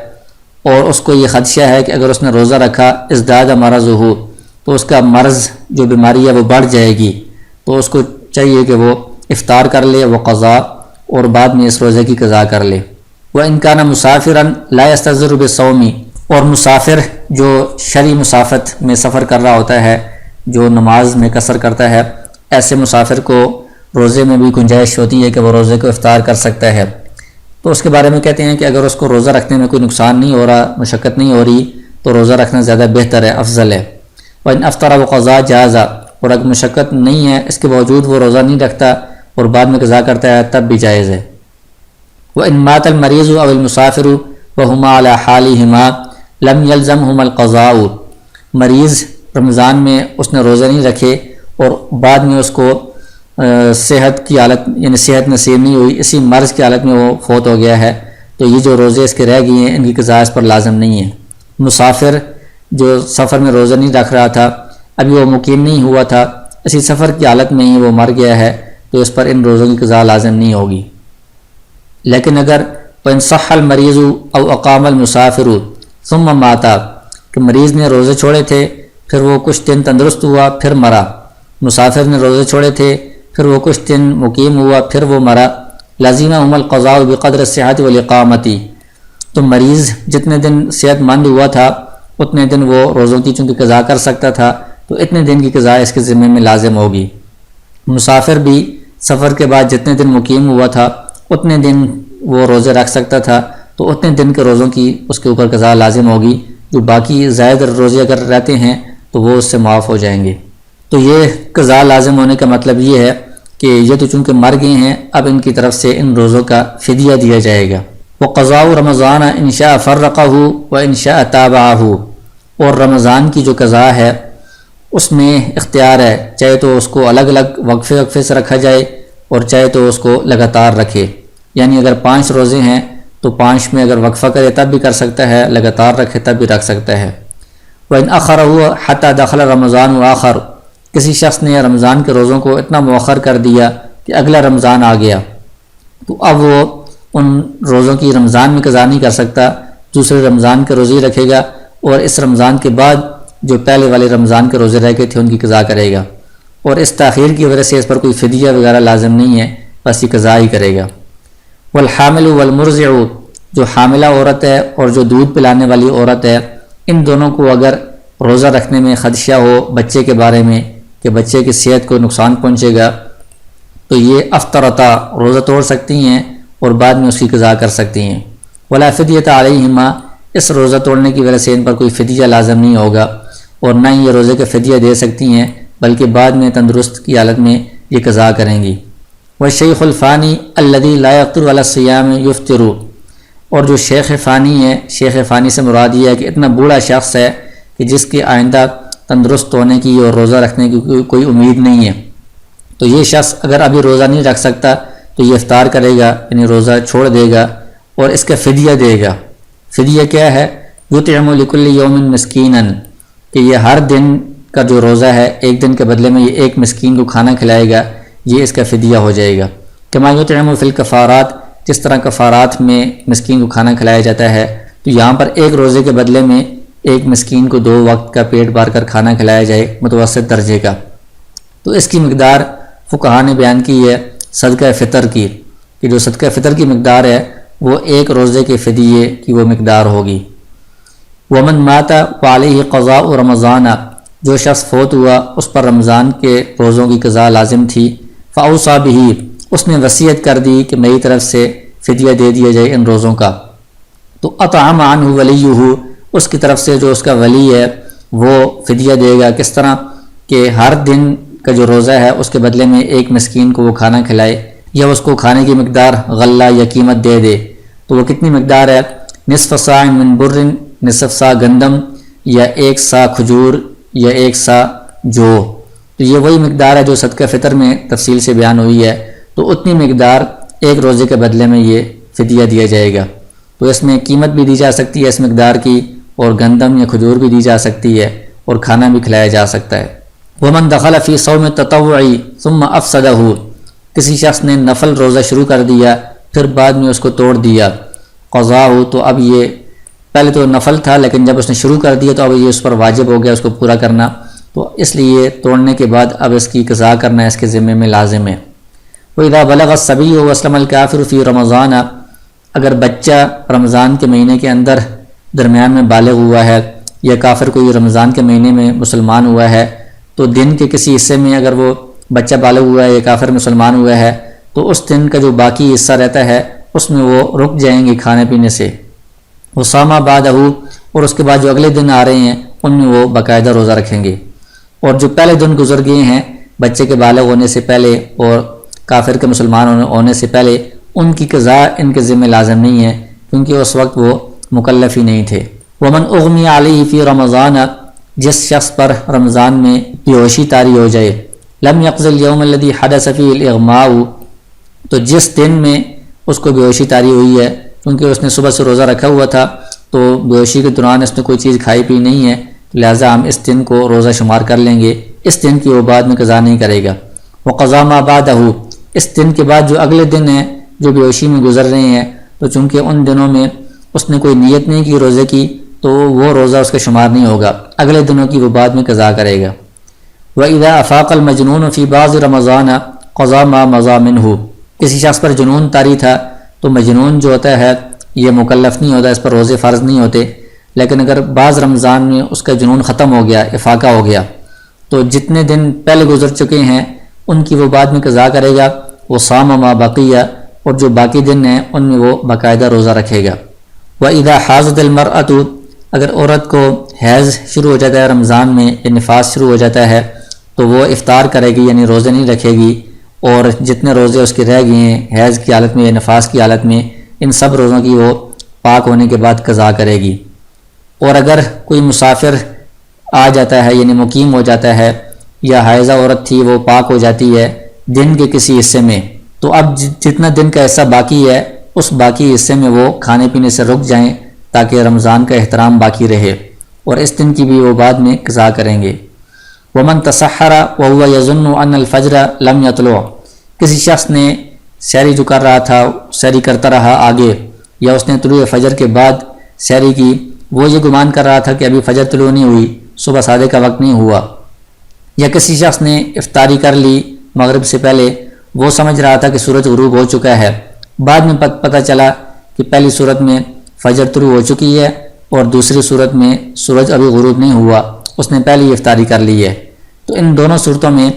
اور اس کو یہ خدشہ ہے کہ اگر اس نے روزہ رکھا ازداد مرضہ، تو اس کا مرض جو بیماری ہے وہ بڑھ جائے گی، تو اس کو چاہیے کہ وہ افطار کر لے، وہ قضا، اور بعد میں اس روزے کی قضا کر لے۔ وَإِنْ كَانَ مُسَافِرًا لَا يَسْتَظِّرُ بِالصَّوْمِ، اور مسافر جو شرعی مسافت میں سفر کر رہا ہوتا ہے، جو نماز میں قصر کرتا ہے، ایسے مسافر کو روزے میں بھی گنجائش ہوتی ہے کہ وہ روزے کو افطار کر سکتا ہے، تو اس کے بارے میں کہتے ہیں کہ اگر اس کو روزہ رکھنے میں کوئی نقصان نہیں ہو رہا، مشقت نہیں ہو رہی، تو روزہ رکھنا زیادہ بہتر ہے، افضل ہے۔ وَإِنْ أَفْطَرَ وَقَضَى جَازَ، اور اگر مشقت نہیں ہے اس کے باوجود وہ روزہ نہیں رکھتا اور بعد میں قضا کرتا ہے تب بھی جائز ہے۔ وَإِنْ مَاتَ الْمَرِيضُ أَوِ الْمُسَافِرُ وَهُمَا عَلَى حَالِهِمَا لَمْ يَلْزَمْهُمَا الْقَضَاءُ، مریض رمضان میں اس نے روزے نہیں رکھے اور بعد میں اس کو صحت کی حالت یعنی صحت نصیب نہیں ہوئی، اسی مرض کی حالت میں وہ فوت ہو گیا ہے، تو یہ جو روزے اس کے رہ گئے ہیں ان کی قضا اس پر لازم نہیں ہے۔ مسافر جو سفر میں روزہ نہیں رکھ رہا تھا، ابھی وہ مقیم نہیں ہوا تھا، اسی سفر کی حالت میں ہی وہ مر گیا ہے، تو اس پر ان روزوں کی قضا لازم نہیں ہوگی۔ لیکن اگر وَإِنْ صَحَّ الْمَرِيضُ أَوْ أَقَامَ الْمُسَافِرُ ثُمَّ مَاتَ، کہ مریض نے روزے چھوڑے تھے پھر وہ کچھ دن تندرست ہوا پھر مرا، مسافر نے روزے چھوڑے تھے پھر وہ کچھ دن مقیم ہوا پھر وہ مرا، لَزِمَهُمَ الْقَضَاءُ بِقَدْرِ الصِّحَّةِ وَالْإِقَامَةِ، تو مریض جتنے دن صحت مند ہوا تھا اتنے دن وہ روزوں کی چونکہ قضا کر سکتا تھا، تو اتنے دن کی قضا اس کے ذمہ میں لازم ہوگی۔ مسافر بھی سفر کے بعد جتنے دن مقیم ہوا تھا اتنے دن وہ روزے رکھ سکتا تھا، تو اتنے دن کے روزوں کی اس کے اوپر قضا لازم ہوگی، جو باقی زائد روزے اگر رہتے ہیں تو وہ اس سے معاف ہو جائیں گے۔ تو یہ قضا لازم ہونے کا مطلب یہ ہے کہ یہ تو چونکہ مر گئے ہیں، اب ان کی طرف سے ان روزوں کا فدیہ دیا جائے گا۔ وَقَضَاءُ رَمَضَانَ إِنْ شَاءَ فَرَّقَهُ وَإِنْ شَاءَ تَابَعَهُ، اور رمضان کی جو قضا ہے اس میں اختیار ہے، چاہے تو اس کو الگ الگ وقفے سے رکھا جائے اور چاہے تو اس کو لگاتار رکھے، یعنی اگر 5 روزے ہیں تو 5 میں اگر وقفہ کرے تب بھی کر سکتا ہے، لگاتار رکھے تب بھی رکھ سکتا ہے۔ وَإِنْ أَخَرَهُ حَتَّى دَخَلَ رَمَضَانُ آخر، کسی شخص نے رمضان کے روزوں کو اتنا مؤخر کر دیا کہ اگلا رمضان آ گیا، تو اب وہ ان روزوں کی رمضان میں قضا نہیں کر سکتا، دوسرے رمضان کے روزے رکھے گا، اور اس رمضان کے بعد جو پہلے والے رمضان کے روزے رہ گئے تھے ان کی قضا کرے گا، اور اس تاخیر کی وجہ سے اس پر کوئی فدیہ وغیرہ لازم نہیں ہے، بس یہ قضا ہی کرے گا۔ والحامل والمرضع، جو حاملہ عورت ہے اور جو دودھ پلانے والی عورت ہے، ان دونوں کو اگر روزہ رکھنے میں خدشہ ہو بچے کے بارے میں کہ بچے کی صحت کو نقصان پہنچے گا، تو یہ افطرتا روزہ توڑ سکتی ہیں اور بعد میں اس کی قضا کر سکتی ہیں۔ ولا فدیۃ علیہما، اس روزہ توڑنے کی وجہ سے ان پر کوئی فدیہ لازم نہیں ہوگا، اور نہ ہی یہ روزے کا فدیہ دے سکتی ہیں، بلکہ بعد میں تندرست کی حالت میں یہ قضا کریں گی۔ والشیخ الفانی الذی لا یقدر علی الصیام یفطر، اور جو شیخ فانی ہے، شیخ فانی سے مراد یہ ہے کہ اتنا بوڑھا شخص ہے کہ جس کے آئندہ تندرست ہونے کی اور روزہ رکھنے کی کوئی امید نہیں ہے، تو یہ شخص اگر ابھی روزہ نہیں رکھ سکتا تو یہ افطار کرے گا، یعنی روزہ چھوڑ دے گا اور اس کا فدیہ دے گا۔ فدیہ کیا ہے؟ یطعم لکل یوم مسکینا، کہ یہ ہر دن کا جو روزہ ہے ایک دن کے بدلے میں یہ ایک مسکین کو کھانا کھلائے گا، یہ اس کا فدیہ ہو جائے گا۔ کما یطعم فی الکفارات، جس طرح کفارات میں مسکین کو کھانا کھلایا جاتا ہے، تو یہاں پر ایک روزے کے بدلے میں ایک مسکین کو 2 وقت کا پیٹ بھر کر کھانا کھلایا جائے متوسط درجے کا، تو اس کی مقدار فقہا نے بیان کی ہے صدقہ فطر کی، کہ جو صدقہ فطر کی مقدار ہے وہ ایک روزے کے فدیے کی وہ مقدار ہوگی۔ ومن مات وعلیہ قضاء رمضان، جو شخص فوت ہوا اس پر رمضان کے روزوں کی قضا لازم تھی، فاوصى به، اس نے وصیت کر دی کہ میری طرف سے فدیہ دے دیا جائے ان روزوں کا، تو اطعم عنہ ولیہ، اس کی طرف سے جو اس کا ولی ہے وہ فدیہ دے گا۔ کس طرح کہ ہر دن کا جو روزہ ہے اس کے بدلے میں ایک مسکین کو وہ کھانا کھلائے، یا اس کو کھانے کی مقدار غلہ یا قیمت دے دے، تو وہ کتنی مقدار ہے؟ نصف صاع من بر، نصف سا گندم، یا 1 سا کھجور، یا 1 سا جو، تو یہ وہی مقدار ہے جو صدقہ فطر میں تفصیل سے بیان ہوئی ہے، تو اتنی مقدار ایک روزے کے بدلے میں یہ فدیہ دیا جائے گا۔ تو اس میں قیمت بھی دی جا سکتی ہے اس مقدار کی، اور گندم یا کھجور بھی دی جا سکتی ہے، اور کھانا بھی کھلایا جا سکتا ہے۔ ومن دخل فی صوم تطوعی ثم افسدہ، کسی شخص نے نفل روزہ شروع کر دیا پھر بعد میں اس کو توڑ دیا، قضاء، تو اب یہ پہلے تو نفل تھا لیکن جب اس نے شروع کر دیا تو اب یہ اس پر واجب ہو گیا اس کو پورا کرنا، تو اس لیے توڑنے کے بعد اب اس کی قضا کرنا اس کے ذمے میں لازم ہے۔ وَإِذَا بَلَغَ الصَّبِيُّ وَأَسْلَمَ الْكَافِرُ فِي رَمَضَانَ، اگر بچہ رمضان کے مہینے کے اندر درمیان میں بالغ ہوا ہے، یا کافر کوئی رمضان کے مہینے میں مسلمان ہوا ہے، تو دن کے کسی حصے میں اگر وہ بچہ بالغ ہوا ہے یا کافر مسلمان ہوا ہے، تو اس دن کا جو باقی حصہ رہتا ہے اس میں وہ رک جائیں گے کھانے پینے سے۔ وصام بعدہ، اور اس کے بعد جو اگلے دن آ رہے ہیں ان میں وہ باقاعدہ روزہ رکھیں گے، اور جو پہلے دن گزر گئے ہیں بچے کے بالغ ہونے سے پہلے اور کافر کے مسلمان ہونے سے پہلے، ان کی قضا ان کے ذمہ لازم نہیں ہے، کیونکہ اس وقت وہ مکلف ہی نہیں تھے۔ ومن اغمی علیہ فی رمضان، جس شخص پر رمضان میں بے ہوشی طاری ہو جائے، لم یقض الیوم الذی حدث فیہ الاغماء، تو جس دن میں اس کو بے ہوشی طاری ہوئی ہے، کیونکہ اس نے صبح سے روزہ رکھا ہوا تھا تو بے ہوشی کے دوران اس نے کوئی چیز کھائی پی نہیں ہے، لہٰذا ہم اس دن کو روزہ شمار کر لیں گے، اس دن کی وہ بعد میں قضا نہیں کرے گا۔ وقضا ما بعدہ، اس دن کے بعد جو اگلے دن ہیں جو بے ہوشی میں گزر رہے ہیں، تو چونکہ ان دنوں میں اس نے کوئی نیت نہیں کی روزے کی، تو وہ روزہ اس کا شمار نہیں ہوگا، اگلے دنوں کی وہ بعد میں قضا کرے گا۔ وَإِذَا أَفَاقَ الْمَجْنُونُ فِي بَعْضِ رَمَضَانَ قَضَى مَا مَضَى مِنْهُ، کسی شخص پر جنون طاری تھا، تو مجنون جو ہوتا ہے یہ مکلف نہیں ہوتا، اس پر روزے فرض نہیں ہوتے، لیکن اگر بعض رمضان میں اس کا جنون ختم ہو گیا، افاقہ ہو گیا، تو جتنے دن پہلے گزر چکے ہیں ان کی وہ بعد میں قضا کرے گا۔ وہ صام ما بقیہ، اور جو باقی دن ہیں ان میں وہ باقاعدہ روزہ رکھے گا۔ وَإِذَا حَاضَتِ الْمَرْأَةُ، اگر عورت کو حیض شروع ہو جاتا ہے رمضان میں یا نفاس شروع ہو جاتا ہے، تو وہ افطار کرے گی، یعنی روزے نہیں رکھے گی، اور جتنے روزے اس کے رہ گئے ہیں حیض کی حالت میں یا نفاس کی حالت میں، ان سب روزوں کی وہ پاک ہونے کے بعد قضا کرے گی۔ اور اگر کوئی مسافر آ جاتا ہے یعنی مقیم ہو جاتا ہے، یا حائضہ عورت تھی وہ پاک ہو جاتی ہے دن کے کسی حصے میں، تو اب جتنا دن کا حصہ باقی ہے اس باقی حصے میں وہ کھانے پینے سے رک جائیں تاکہ رمضان کا احترام باقی رہے، اور اس دن کی بھی وہ بعد میں قضا کریں گے۔ ومن تسحر وهو يظن ان الفجر لم يطلع، کسی شخص نے سحری جو کر رہا تھا سحری کرتا رہا آگے، یا اس نے طلوع فجر کے بعد سحری کی، وہ یہ گمان کر رہا تھا کہ ابھی فجر طلوع نہیں ہوئی، صبح صادق کا وقت نہیں ہوا، یا کسی شخص نے افطاری کر لی مغرب سے پہلے، وہ سمجھ رہا تھا کہ سورج غروب ہو چکا ہے، بعد میں پتہ چلا کہ پہلی صورت میں فجر طلوع ہو چکی ہے اور دوسری صورت میں سورج ابھی غروب نہیں ہوا، اس نے پہلی افطاری کر لی ہے، تو ان دونوں صورتوں میں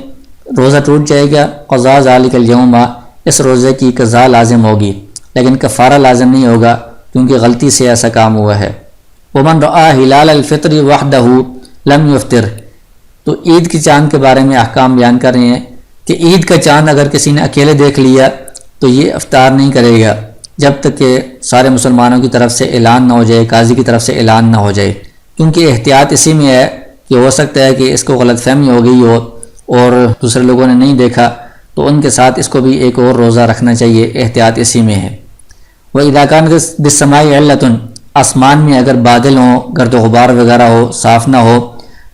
روزہ ٹوٹ جائے گا۔ قضاء ذالک الیوم، اس روزے کی قضا لازم ہوگی لیکن کفارہ لازم نہیں ہوگا کیونکہ غلطی سے ایسا کام ہوا ہے۔ ومن رآ ہلال الفطر وحدہ لم یفطر، تو عید کے چاند کے بارے میں احکام بیان کر رہے ہیں کہ عید کا چاند اگر کسی نے اکیلے دیکھ لیا تو یہ افطار نہیں کرے گا جب تک کہ سارے مسلمانوں کی طرف سے اعلان نہ ہو جائے، قاضی کی طرف سے اعلان نہ ہو جائے، کیونکہ احتیاط اسی میں ہے کہ ہو سکتا ہے کہ اس کو غلط فہمی ہو گئی ہو اور دوسرے لوگوں نے نہیں دیکھا، تو ان کے ساتھ اس کو بھی ایک اور روزہ رکھنا چاہیے، احتیاط اسی میں ہے۔ وَإِذَا كَانَتْ بِالسَّمَاءِ عِلَّةٌ، آسمان میں اگر بادل ہوں، گرد و غبار وغیرہ ہو، صاف نہ ہو،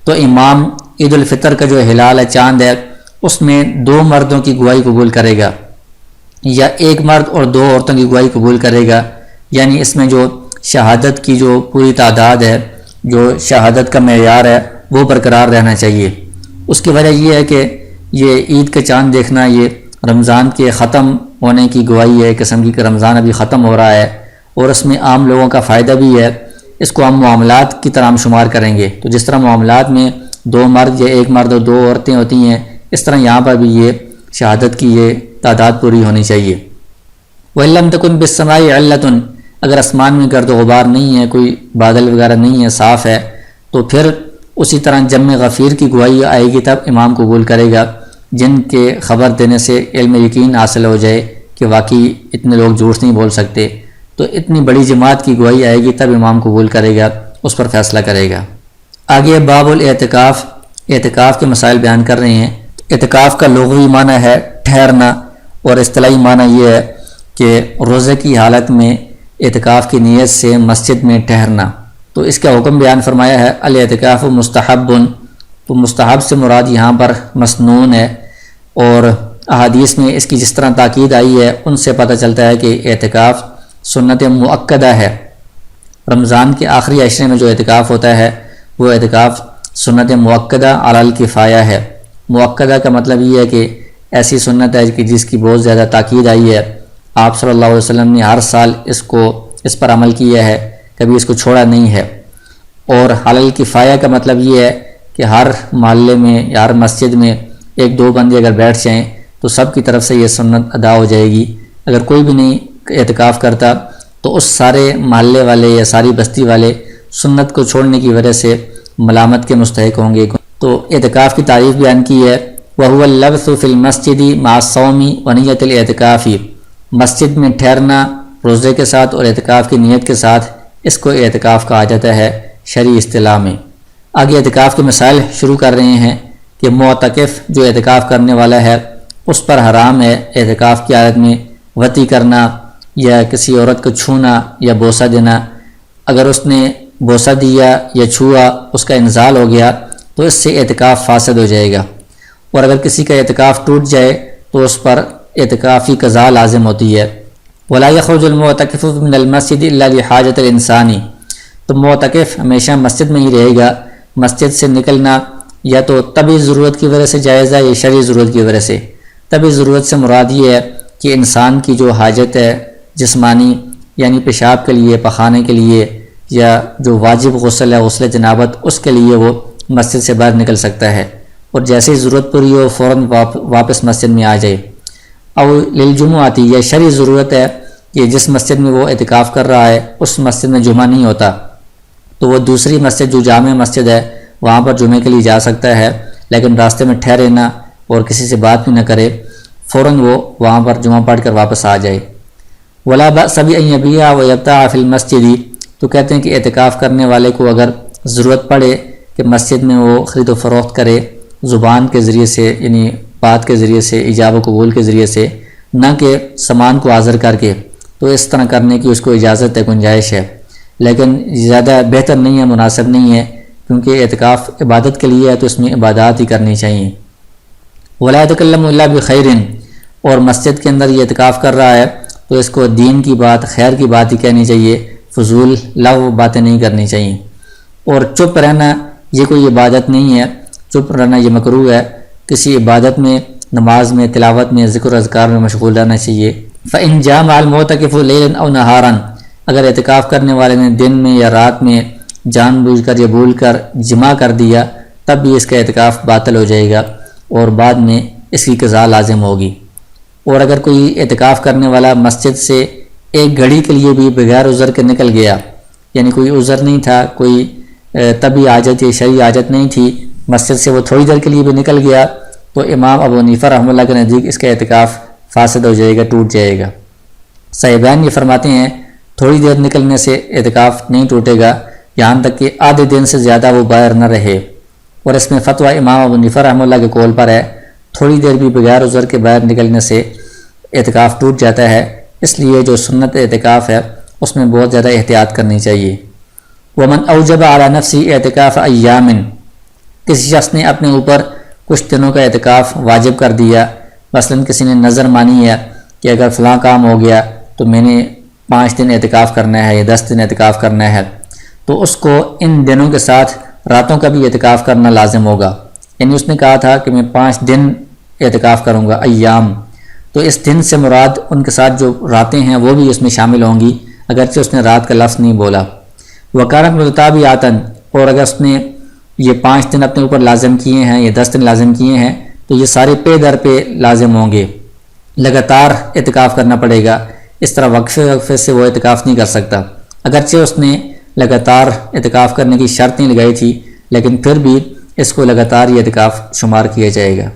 تو امام عید الفطر کا جو ہلال ہے، چاند ہے، اس میں 2 مردوں کی گواہی قبول کرے گا یا 1 مرد اور 2 عورتوں کی گواہی قبول کرے گا، یعنی اس میں جو شہادت کی جو پوری تعداد ہے، جو شہادت کا معیار ہے، وہ برقرار رہنا چاہیے۔ اس کی وجہ یہ ہے کہ یہ عید کا چاند دیکھنا یہ رمضان کے ختم ہونے کی گواہی ہے، قسم کی کہ رمضان ابھی ختم ہو رہا ہے اور اس میں عام لوگوں کا فائدہ بھی ہے، اس کو ہم معاملات کی طرح ہم شمار کریں گے، تو جس طرح معاملات میں 2 مرد یا 1 مرد اور 2 عورتیں ہوتی ہیں، اس طرح یہاں پر بھی یہ شہادت کی یہ تعداد پوری ہونی چاہیے۔ وَإِن لَمْ تَكُنْ بِالسَّمَاءِ عِلَّةٌ، اگر آسمان میں گرد و غبار نہیں ہے، کوئی بادل وغیرہ نہیں ہے، صاف ہے، تو پھر اسی طرح جمع غفیر کی گواہی آئے گی، تب امام قبول کرے گا، جن کے خبر دینے سے علم یقین حاصل ہو جائے کہ واقعی اتنے لوگ جھوٹ نہیں بول سکتے، تو اتنی بڑی جماعت کی گواہی آئے گی تب امام قبول کرے گا، اس پر فیصلہ کرے گا۔ آگے باب الاعتکاف، اعتکاف کے مسائل بیان کر رہے ہیں۔ اعتکاف کا لغوی معنی ہے ٹھہرنا، اور اصطلاحی معنی یہ ہے کہ روزے کی حالت میں اعتکاف کی نیت سے مسجد میں ٹھہرنا۔ تو اس کا حکم بیان فرمایا ہے الاعتکاف مستحب، تو مستحب سے مراد یہاں پر مسنون ہے، اور احادیث میں اس کی جس طرح تاکید آئی ہے ان سے پتہ چلتا ہے کہ اعتکاف سنت مؤکدہ ہے۔ رمضان کے آخری عشرے میں جو اعتکاف ہوتا ہے وہ اعتکاف سنت مؤکدہ علی الکفایہ ہے۔ مؤکدہ کا مطلب یہ ہے کہ ایسی سنت ہے کہ جس کی بہت زیادہ تاکید آئی ہے، آپ صلی اللہ علیہ وسلم نے ہر سال اس پر عمل کیا ہے، کبھی اس کو چھوڑا نہیں ہے۔ اور علی الکفایہ کا مطلب یہ ہے کہ ہر محلے میں یا ہر مسجد میں 1-2 بندے اگر بیٹھ جائیں تو سب کی طرف سے یہ سنت ادا ہو جائے گی۔ اگر کوئی بھی نہیں اعتکاف کرتا تو اس سارے محلے والے یا ساری بستی والے سنت کو چھوڑنے کی وجہ سے ملامت کے مستحق ہوں گے۔ تو اعتکاف کی تعریف بیان کی ہے، وَهُوَ اللَّبْثُ فِي الْمَسْجِدِ مَعَ الصَّوْمِ وَنِيَّةِ الْاعْتِكَافِ، مسجد میں ٹھہرنا روزے کے ساتھ اور اعتکاف کی نیت کے ساتھ، اس کو اعتکاف کہا جاتا ہے شرعی اصطلاح میں۔ آگے اعتکاف کے مسائل شروع کر رہے ہیں کہ معتکف جو اعتکاف کرنے والا ہے اس پر حرام ہے اعتکاف کی حالت میں وطی کرنا یا کسی عورت کو چھونا یا بوسہ دینا۔ اگر اس نے بوسہ دیا یا چھوا، اس کا انزال ہو گیا تو اس سے اعتکاف فاسد ہو جائے گا، اور اگر کسی کا اعتکاف ٹوٹ جائے تو اس پر اعتکافی قضا لازم ہوتی ہے۔ وَلَا يَخْرُجُ الْمُعْتَكِفُ مِنَ الْمَسْجِدِ إِلَّا لِحَاجَةِ الْإِنسَانِ، تو معتکف ہمیشہ مسجد میں ہی رہے گا، مسجد سے نکلنا یا تو طبعی ضرورت کی وجہ سے جائز ہے یا شرعی ضرورت کی وجہ سے۔ طبعی ضرورت سے مراد یہ ہے کہ انسان کی جو حاجت ہے جسمانی، یعنی پیشاب کے لیے، پخانے کے لیے، یا جو واجب غسل ہے غسل جنابت، اس کے لیے وہ مسجد سے باہر نکل سکتا ہے، اور جیسے ہی ضرورت پوری ہو فوراً واپس مسجد میں آ جائے۔ اور للجمعاتی، یہ شرعی ضرورت ہے کہ جس مسجد میں وہ اعتکاف کر رہا ہے اس مسجد میں جمعہ نہیں ہوتا، تو وہ دوسری مسجد جو جامع مسجد ہے وہاں پر جمعے کے لیے جا سکتا ہے، لیکن راستے میں ٹھہرے نہ اور کسی سے بات بھی نہ کرے، فوراً وہ وہاں پر جمعہ پڑھ کر واپس آ جائے۔ وَلَا بَأْسَ بِأَن يَبِيعَ وَيَبْتَاعَ فِي الْمَسْجِدِ، تو کہتے ہیں کہ اعتکاف کرنے والے کو اگر ضرورت پڑے کہ مسجد میں وہ خرید و فروخت کرے زبان کے ذریعے سے، یعنی بات کے ذریعے سے، ایجاب و قبول کے ذریعے سے، نہ کہ سامان کو حاضر کر کے، تو اس طرح کرنے کی اس کو اجازت ہے، گنجائش ہے، لیکن زیادہ بہتر نہیں ہے، مناسب نہیں ہے، کیونکہ اعتکاف عبادت کے لیے ہے تو اس میں عبادات ہی کرنی چاہیے۔ وَلَا يَتَكَلَّمُ إِلَّا بِخَيْرٍ، اور مسجد کے اندر یہ اعتکاف کر رہا ہے تو اس کو دین کی بات، خیر کی بات ہی کہنی چاہیے، فضول لغو باتیں نہیں کرنی چاہیے۔ اور چپ رہنا یہ کوئی عبادت نہیں ہے، چپ رہنا یہ مکروہ ہے، کسی عبادت میں، نماز میں، تلاوت میں، ذکر و اذکار میں مشغول رہنا چاہیے۔ فَإِن جَامَعَ الْمُعْتَكِفُ لَيْلًا أَوْ نَهَارًا، اگر اعتکاف کرنے والے نے دن میں یا رات میں جان بوجھ کر یا بھول کر جمع کر دیا، تب بھی اس کا اعتکاف باطل ہو جائے گا اور بعد میں اس کی قضا لازم ہوگی۔ اور اگر کوئی اعتکاف کرنے والا مسجد سے ایک گھڑی کے لیے بھی بغیر عذر کے نکل گیا، یعنی کوئی عذر نہیں تھا، کوئی طبی حاجت یا شرعی حاجت نہیں تھی، مسجد سے وہ تھوڑی دیر کے لیے بھی نکل گیا، تو امام ابو حنیفہ رحمۃ اللہ کے نزدیک اس کا اعتکاف فاسد ہو جائے گا، ٹوٹ جائے گا۔ صاحبین یہ فرماتے ہیں تھوڑی دیر نکلنے سے اعتکاف نہیں ٹوٹے گا یہاں تک کہ آدھے دن سے زیادہ وہ باہر نہ رہے، اور اس میں فتویٰ امام ابو حنیفہ رحمۃ اللہ کے قول پر ہے تھوڑی دیر بھی بغیر عذر کے باہر نکلنے سے اعتکاف ٹوٹ جاتا ہے، اس لیے جو سنت اعتکاف ہے اس میں بہت زیادہ احتیاط کرنی چاہیے۔ ومن اوجب علی نفسی اعتکاف ایام، کسی شخص نے اپنے اوپر کچھ دنوں کا اعتکاف واجب کر دیا، مثلا کسی نے نظر مانی ہے کہ اگر فلاں کام ہو گیا تو میں نے 5 دن اعتکاف کرنا ہے یا 10 دن اعتکاف کرنا ہے، تو اس کو ان دنوں کے ساتھ راتوں کا بھی اعتکاف کرنا لازم ہوگا۔ یعنی اس نے کہا تھا کہ میں 5 دن اعتکاف کروں گا، ایام، تو اس دن سے مراد ان کے ساتھ جو راتیں ہیں وہ بھی اس میں شامل ہوں گی، اگرچہ اس نے رات کا لفظ نہیں بولا۔ وکانت متتابعاتن، اور اگر اس نے یہ 5 دن اپنے اوپر لازم کیے ہیں یا 10 دن لازم کیے ہیں تو یہ سارے پے در پہ لازم ہوں گے، لگاتار اعتکاف کرنا پڑے گا، اس طرح وقفے سے وہ اعتکاف نہیں کر سکتا، اگرچہ اس نے لگاتار اعتکاف کرنے کی شرط نہیں لگائی تھی لیکن پھر بھی اس کو لگاتار یہ اعتکاف شمار کیا جائے گا۔